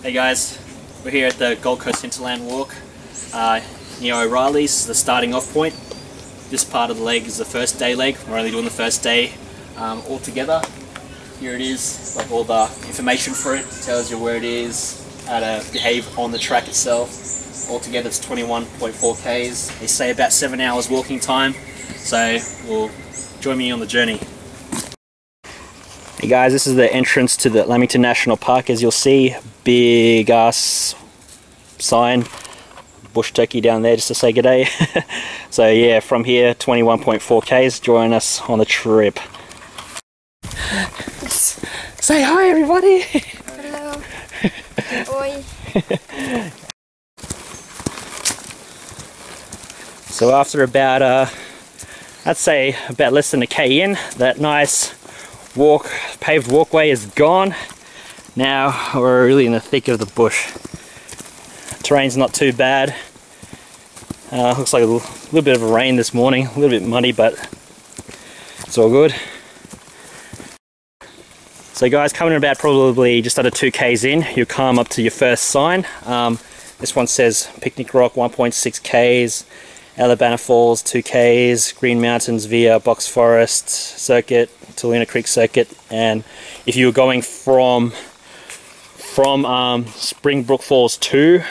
Hey guys, we're here at the Gold Coast Hinterland walk near O'Reilly's, the starting off point. This part of the leg is the first day leg. We're only doing the first day all together. Here it is, like all the information for it. It tells you where it is, how to behave on the track itself. Altogether it's 21.4 Ks. They say about 7 hours walking time, so join me on the journey. Hey guys, this is the entrance to the Lamington National Park. As you'll see, big ass sign, bush turkey down there just to say good day. So yeah, from here 21.4 Ks. Join us on the trip. Say hi everybody. Hello. Oi. So after about I'd say about less than a K in, that nice paved walkway is gone. Now we're really in the thick of the bush. Terrain's not too bad. Looks like a little bit of rain this morning, a little bit muddy, but it's all good. So guys, coming about probably just under 2 Ks in, you'll come up to your first sign. This one says Picnic Rock 1.6 Ks, Alabama Falls 2 Ks, Green Mountains via Box Forest Circuit, Taluna Creek Circuit. And if you were going from Springbrook Falls to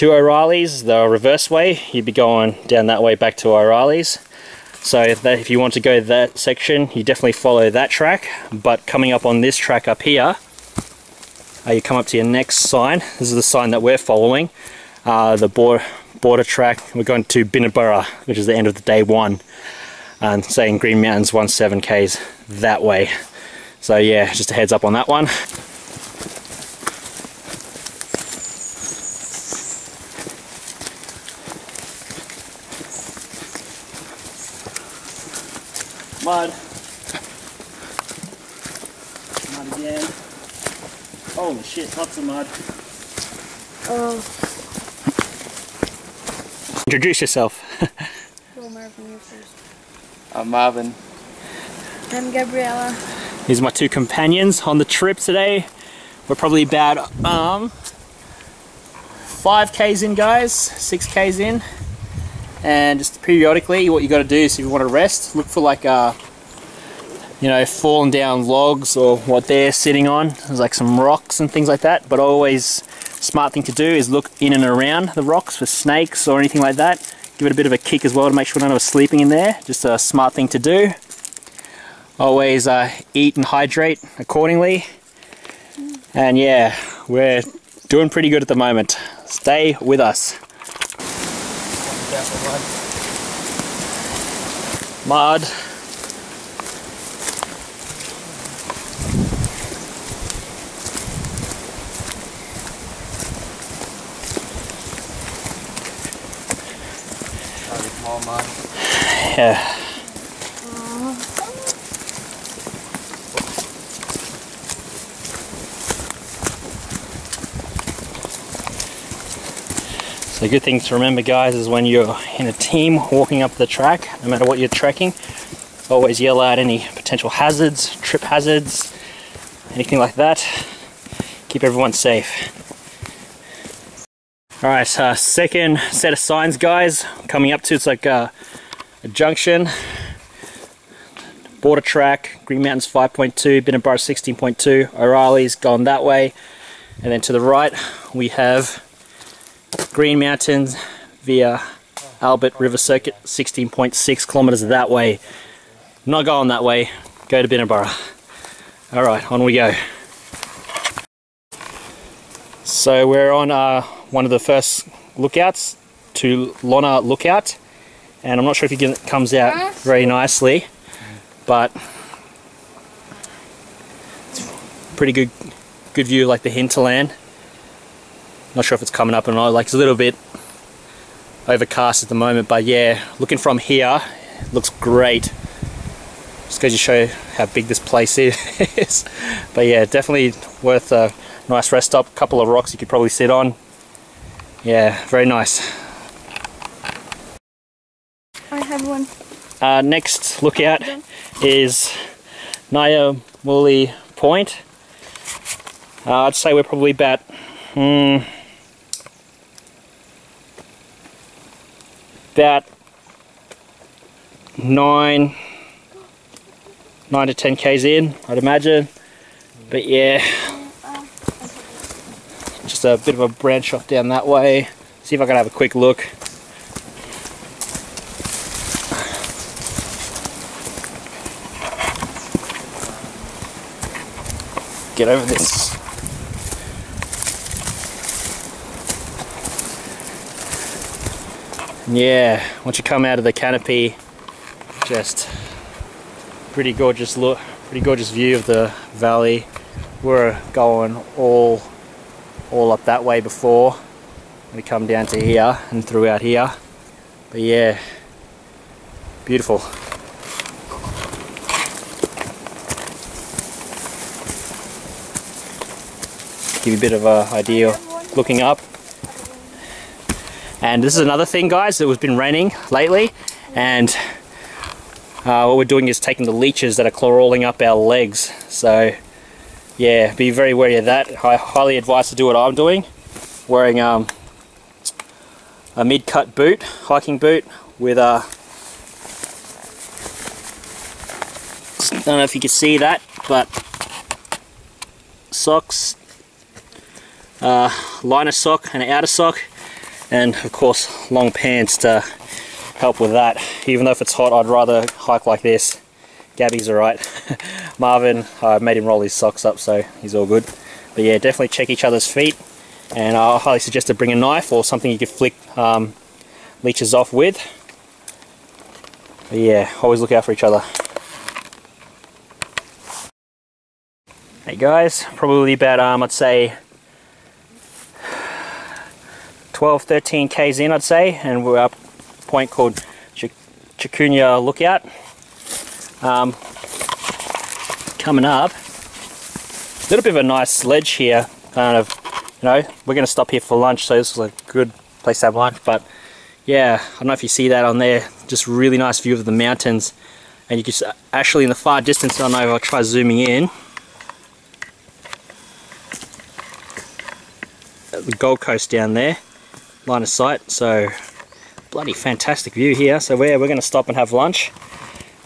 O'Reilly's, the reverse way, you'd be going down that way back to O'Reilly's. So that if you want to go that section, you definitely follow that track. But coming up on this track up here, you come up to your next sign. This is the sign that we're following, the border track. We're going to Binna, which is the end of the day one, and saying Green Mountains 17 Ks that way. So yeah, just a heads up on that one. Mud again. Holy shit, lots of mud. Introduce yourself. Well, Marvin, you first. I'm Marvin. I'm Gabriella. These are my two companions on the trip today. We're probably about 5 Ks in guys, 6 Ks in. And just periodically what you got to do is if you want to rest, look for like you know, fallen down logs or what they're sitting on. There's like some rocks and things like that, but always smart thing to do is look in and around the rocks for snakes or anything like that. Give it a bit of a kick as well to make sure none of us sleeping in there. Just a smart thing to do. Always eat and hydrate accordingly. And yeah, we're doing pretty good at the moment. Stay with us. Mud. More mud. Yeah. The good thing to remember guys is when you're in a team walking up the track, no matter what you're trekking, always yell out any potential hazards, trip hazards, anything like that. Keep everyone safe. Alright, second set of signs guys, coming up to, it's like a junction, border track, Green Mountains 5.2, Binna 16.2, O'Reilly's gone that way, and then to the right we have Green Mountains via Albert River Circuit, 16.6 kilometers that way. Not going that way, go to Binna. Alright, on we go. So we're on one of the first lookouts, to Lona Lookout, and I'm not sure if it comes out very nicely, but it's pretty good view, like the hinterland. Not sure if it's coming up or not, like it's a little bit overcast at the moment, but yeah, looking from here, it looks great. Just goes to show how big this place is. But yeah, definitely worth a nice rest stop. A couple of rocks you could probably sit on. Yeah, very nice. I have one. Next lookout is Nyamuli Point. I'd say we're probably about About 9 to 10 k's in, I'd imagine. But yeah, just a bit of a branch off down that way. See if I can have a quick look. Get over this. Yeah, once you come out of the canopy, just pretty gorgeous look, pretty gorgeous view of the valley. We're going all up that way before we come down to here and through out here. But yeah, beautiful. Give you a bit of an idea looking up. And this is another thing, guys, it was been raining lately, and what we're doing is taking the leeches that are crawling up our legs. So yeah, be very wary of that. I highly advise to do what I'm doing, wearing a mid-cut boot, hiking boot, with a, I don't know if you can see that, but socks, liner sock and an outer sock, and of course long pants to help with that. Even though if it's hot, I'd rather hike like this. Gabby's alright. Marvin, I made him roll his socks up, so he's all good. But yeah, definitely check each other's feet, and I highly suggest to bring a knife or something you could flick leeches off with. But yeah, always look out for each other. Hey guys, probably about I'd say 12-13 k's in, I'd say, and we're up a point called Chakunya Lookout. Coming up, a little bit of a nice ledge here, kind of, you know, we're going to stop here for lunch, so this is a good place to have lunch. But yeah, I don't know if you see that on there, just really nice view of the mountains, and you can actually in the far distance, I don't know if I'll try zooming in, the Gold Coast down there, line of sight. So bloody fantastic view here. So we're going to stop and have lunch.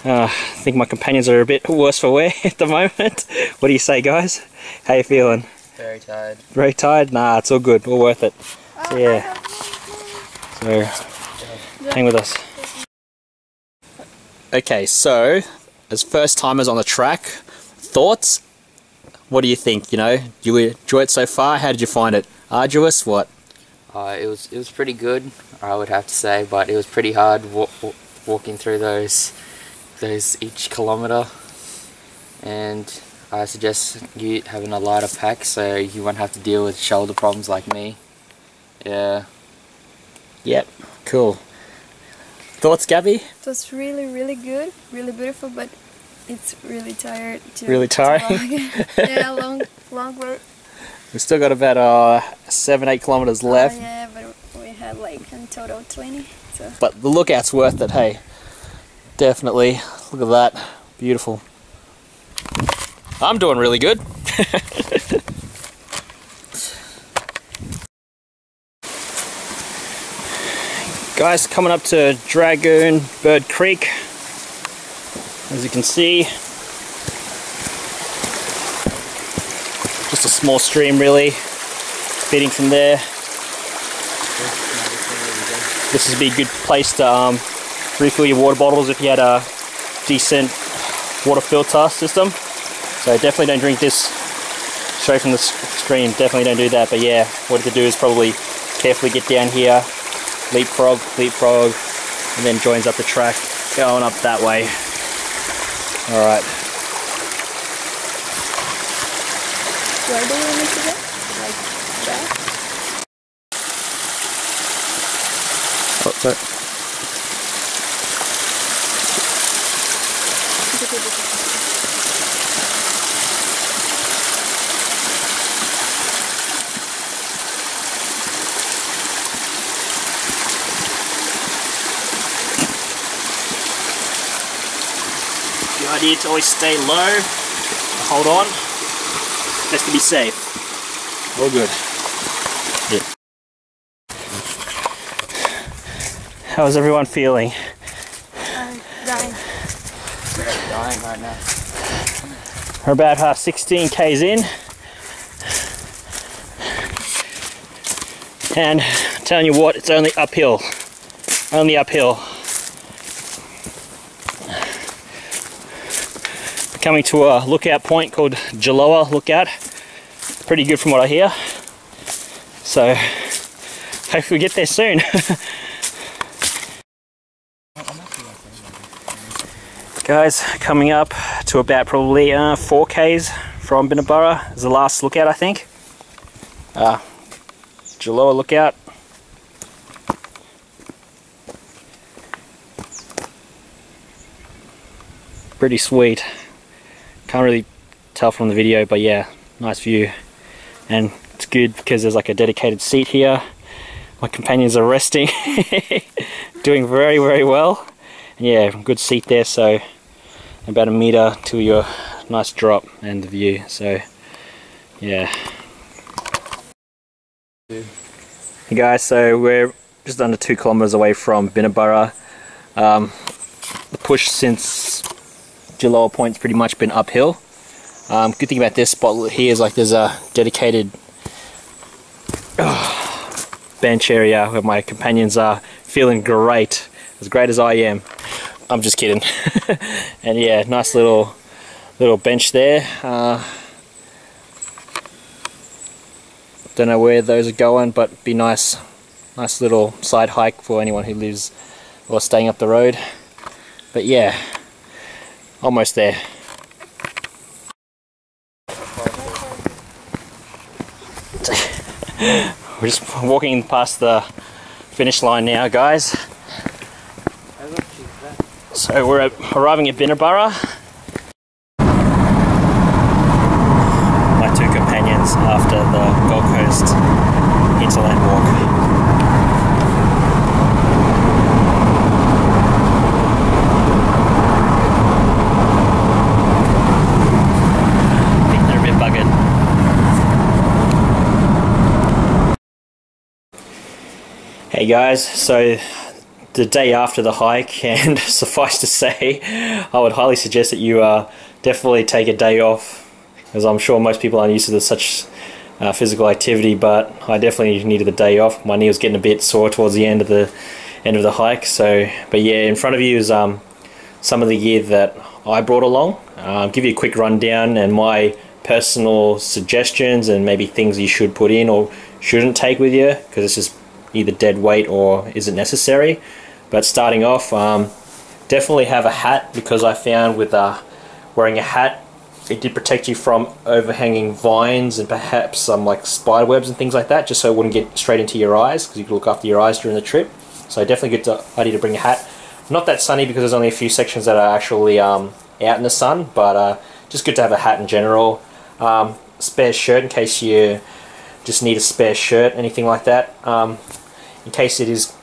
I think my companions are a bit worse for wear at the moment. What do you say, guys? How you feeling? Very tired. Very tired? Nah, it's all good. All worth it. So yeah. So hang with us. Okay, so as first timers on the track, thoughts? What do you think? You know, do you enjoy it so far? How did you find it? Arduous? What? It was pretty good, I would have to say, but it was pretty hard walking through those each kilometer, and I suggest you having a lighter pack so you won't have to deal with shoulder problems like me. Yeah. Yep. Cool. Thoughts, Gabby? It was really, really good, really beautiful, but it's really tired. Really tired? Yeah, long road. We've still got about 7-8 kilometers left. Yeah, but we had like in total 20. So. But the lookout's worth it, hey. Definitely. Look at that. Beautiful. I'm doing really good. Guys, coming up to Dragoon Bird Creek. As you can see, just a small stream really, feeding from there. This would be a good place to refill your water bottles if you had a decent water filter system. So definitely don't drink this straight from the stream, definitely don't do that. But yeah, what you could do is probably carefully get down here, leapfrog, and then joins up the track, going up that way. Alright. Where do we need to go? Like that? Oh, sorry. The idea to always stay low, hold on, just to be safe. All good. How's everyone feeling? Dying. We're dying right now. We're about 16 k's in, and I'm telling you what, it's only uphill. Only uphill. Coming to a lookout point called Jaloa Lookout. Pretty good from what I hear. So hopefully we get there soon. Guys, coming up to about probably 4 k's from Binna Burra is the last lookout, I think. Jaloa Lookout. Pretty sweet. Can't really tell from the video, but yeah, nice view. And it's good because there's like a dedicated seat here. My companions are resting, doing very, very well. And yeah, good seat there, so about a meter to your nice drop and the view. So yeah. Hey guys, so we're just under 2 kilometers away from Binna Burra. The push since Jaloa Point's pretty much been uphill. Good thing about this spot here is like there's a dedicated bench area where my companions are feeling great, as great as I am. I'm just kidding. And yeah, nice little bench there. Don't know where those are going, but be nice little side hike for anyone who lives or staying up the road. But yeah, almost there. We're just walking past the finish line now, guys. So we're arriving at Binna Burra. My 2 companions after the Gold Coast Hinterland walk. I think they're a bit buggered. Hey guys, so the day after the hike, and suffice to say, I would highly suggest that you definitely take a day off, as I'm sure most people aren't used to such physical activity, but I definitely needed a day off. My knee was getting a bit sore towards the end of the hike. So, but yeah, in front of you is some of the gear that I brought along. I'll give you a quick rundown and my personal suggestions and maybe things you should put in or shouldn't take with you, because it's just either dead weight or isn't necessary. But starting off, definitely have a hat, because I found with wearing a hat, it did protect you from overhanging vines and perhaps some like spider webs and things like that, just so it wouldn't get straight into your eyes, because you could look after your eyes during the trip. So definitely good idea to bring a hat. Not that sunny, because there's only a few sections that are actually out in the sun, but just good to have a hat in general. Spare shirt in case you just need a spare shirt, anything like that. In case it is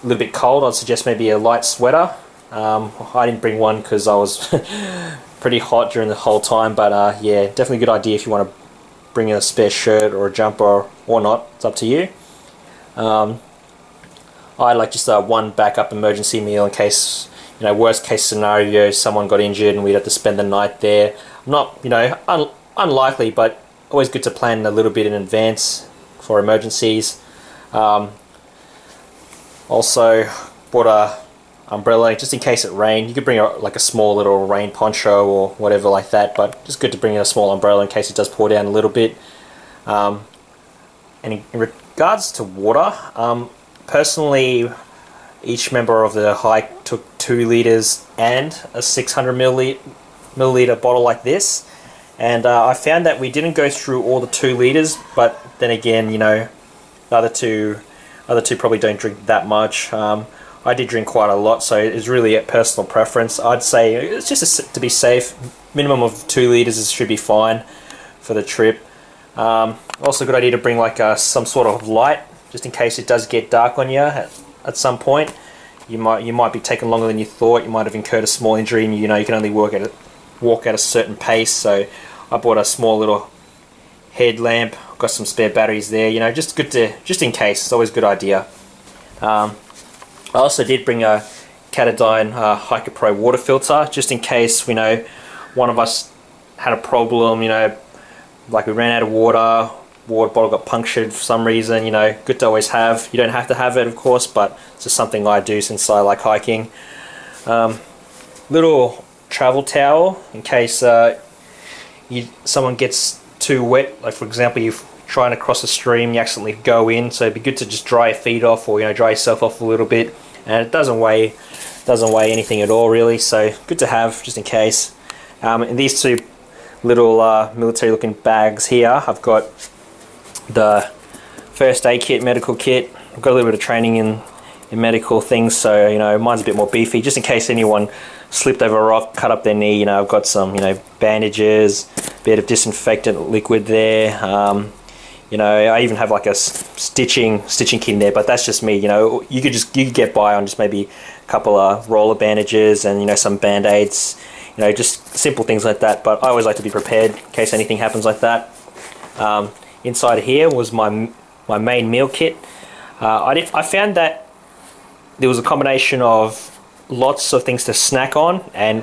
a little bit cold, I'd suggest maybe a light sweater. I didn't bring one because I was pretty hot during the whole time, but yeah, definitely a good idea if you want to bring in a spare shirt or a jumper or not. It's up to you. I like just one backup emergency meal in case, you know, worst case scenario, someone got injured and we'd have to spend the night there. Not, you know, unlikely, but always good to plan a little bit in advance for emergencies. Also bought a umbrella just in case it rained. You could bring like a small little rain poncho or whatever like that, but just good to bring in a small umbrella in case it does pour down a little bit. And in regards to water, personally, each member of the hike took 2 liters and a 600 milliliter bottle like this. And I found that we didn't go through all the 2 liters, but then again, you know, the other two probably don't drink that much. I did drink quite a lot, so it's really a personal preference. I'd say it's just to be safe, minimum of 2 liters should be fine for the trip. Also, a good idea to bring like some sort of light, just in case it does get dark on you at some point. You might be taking longer than you thought. You might have incurred a small injury, and you know you can only walk at a certain pace. So I bought a small little headlamp. Got some spare batteries there. You know, just in case. It's always a good idea. I also did bring a Katadyn Hiker Pro water filter, just in case, you know, one of us had a problem, you know, like we ran out of water bottle got punctured for some reason, you know, good to always have. You don't have to have it, of course, but it's just something I do since I like hiking. Little travel towel in case someone gets too wet, like for example you're trying to cross a stream, you accidentally go in, so it'd be good to just dry your feet off, or you know, dry yourself off a little bit, and it doesn't weigh anything at all really, so good to have just in case. And these two little military looking bags here, I've got the first aid kit, medical kit. I've got a little bit of training in medical things, so you know, mine's a bit more beefy, just in case anyone slipped over a rock, cut up their knee. You know, I've got some, you know, bandages, a bit of disinfectant liquid there. You know, I even have like a stitching kit in there, but that's just me. You know, you could get by on just maybe a couple of roller bandages and, you know, some band-aids. You know, just simple things like that. But I always like to be prepared in case anything happens like that. Inside of here was my main meal kit. I found that there was a combination of lots of things to snack on and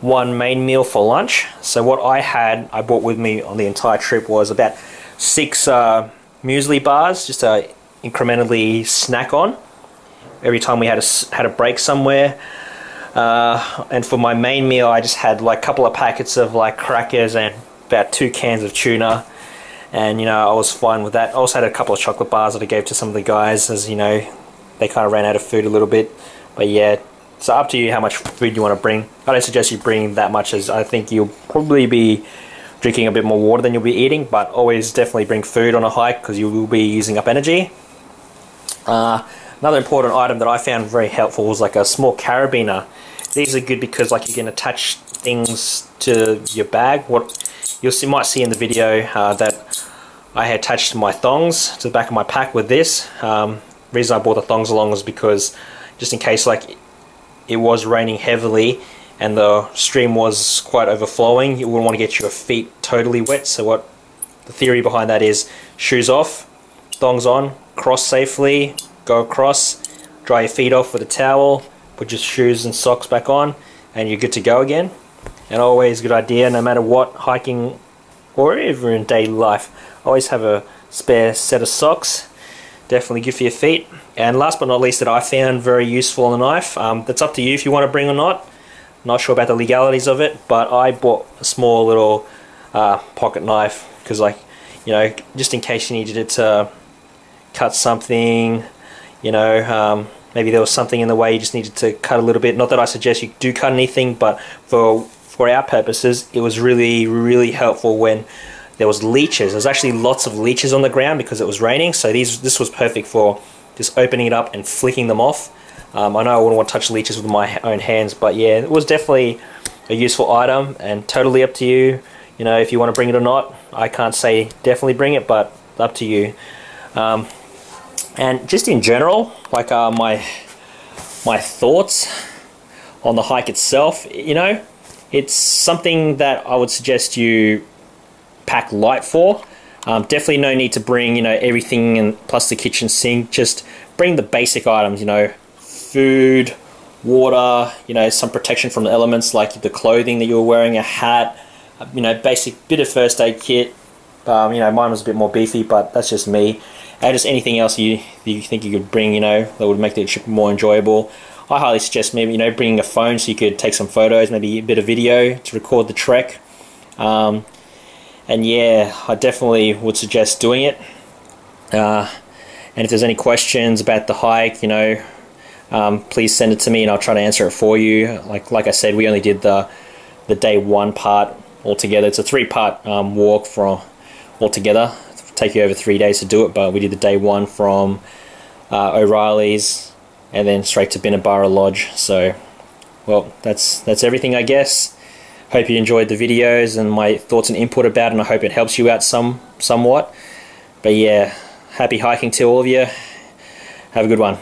one main meal for lunch. So what I brought with me on the entire trip was about 6 muesli bars, just to incrementally snack on every time we had a break somewhere. And for my main meal, I just had like a couple of packets of like crackers and about 2 cans of tuna, and you know, I was fine with that. I also had a couple of chocolate bars that I gave to some of the guys, as you know, they kind of ran out of food a little bit. But yeah, so up to you how much food you want to bring. I don't suggest you bring that much, as I think you'll probably be drinking a bit more water than you'll be eating, but always definitely bring food on a hike because you will be using up energy. Another important item that I found very helpful was like a small carabiner. These are good because like you can attach things to your bag. What you might see in the video that I had attached my thongs to the back of my pack with this. Reason I brought the thongs along was because just in case like it was raining heavily and the stream was quite overflowing, you wouldn't want to get your feet totally wet. So what the theory behind that is, shoes off, thongs on, cross safely, go across, dry your feet off with a towel, put your shoes and socks back on, and you're good to go again. And always a good idea, no matter what, hiking or even in daily life, always have a spare set of socks. Definitely good for your feet. And last but not least, that I found very useful on the knife, that's up to you if you want to bring or not. Not sure about the legalities of it, but I bought a small little pocket knife because, like, you know, just in case you needed it to cut something, you know, maybe there was something in the way you just needed to cut a little bit. Not that I suggest you do cut anything, but for our purposes, it was really, really helpful when there was leeches. There's actually lots of leeches on the ground because it was raining, so this was perfect for just opening it up and flicking them off. I know I wouldn't want to touch leeches with my own hands, but yeah, it was definitely a useful item and totally up to you. You know, if you want to bring it or not. I can't say definitely bring it, but up to you. And just in general, like my thoughts on the hike itself, you know, it's something that I would suggest you pack light for. Definitely no need to bring, you know, everything and plus the kitchen sink. Just bring the basic items, you know, food, water, you know, some protection from the elements like the clothing that you're wearing, a hat, you know, basic bit of first aid kit. You know, mine was a bit more beefy, but that's just me. And just anything else you think you could bring, you know, that would make the trip more enjoyable. I highly suggest maybe, you know, bringing a phone so you could take some photos, maybe a bit of video to record the trek. And yeah, I definitely would suggest doing it. And if there's any questions about the hike, you know, please send it to me and I'll try to answer it for you. Like I said, we only did the day 1 part altogether. It's a 3-part walk from altogether. It'll take you over 3 days to do it, but we did the day 1 from O'Reilly's and then straight to Binna Burra Lodge. So, well, that's everything, I guess. Hope you enjoyed the videos and my thoughts and input about it, and I hope it helps you out somewhat. But yeah, happy hiking to all of you. Have a good one.